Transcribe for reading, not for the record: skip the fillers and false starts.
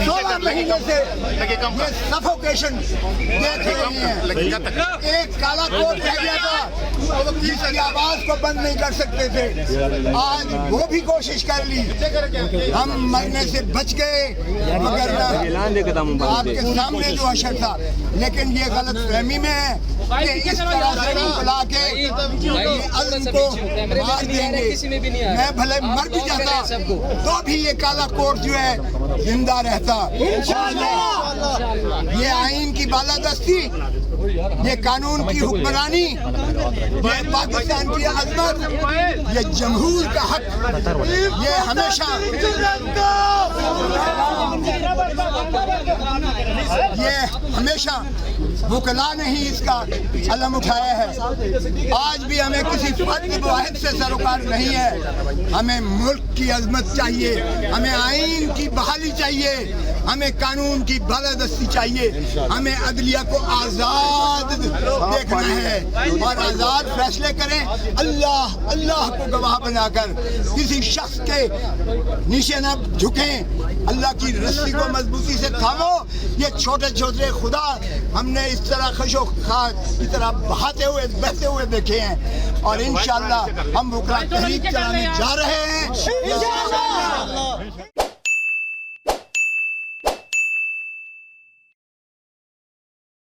16 مہینے سے یہ سفوکیشن دیکھ رہی ہیں. ایک کالا کوٹ رہ گیا تھا جس کی آواز کو بند نہیں کر سکتے تھے, آج وہ بھی کوشش کر لی, ہم مرنے سے بچ گئے مگر آپ کے سامنے جو حشر تھا. لیکن یہ غلط فہمی میں ہے کہ اس طرح سے بلا کے یہ عزم کو مار دیں گے. میں بھلے مر بھی جاتا تو بھی یہ کالا کوٹ جو ہے زندہ رہتا. یہ آئین کی بالادستی, یہ قانون کی حکمرانی, یہ پاکستان کی عظمت, یہ جمہور کا حق, یہ ہمیشہ وکلا نے ہی اس کا علم اٹھایا ہے. آج بھی ہمیں کسی فرد واحد سے سروکار نہیں ہے. ہمیں ملک کی عظمت چاہیے, ہمیں آئین کی بحالی چاہیے, ہمیں قانون کی بالادستی چاہیے, ہمیں عدلیہ کو آزاد دیکھنا ہے اور آزاد فیصلے کریں. اللہ کو گواہ بنا کر کسی شخص کے نیچے نہ جھکیں. اللہ کی رسی کو مضبوطی سے تھامو. یہ چھوٹے چھوٹے خدا ہم نے اس طرح خش و خاک کی طرح بہتے ہوئے دیکھے ہیں, اور انشاءاللہ ہم وکلا تحریک چلانے جا رہے ہیں.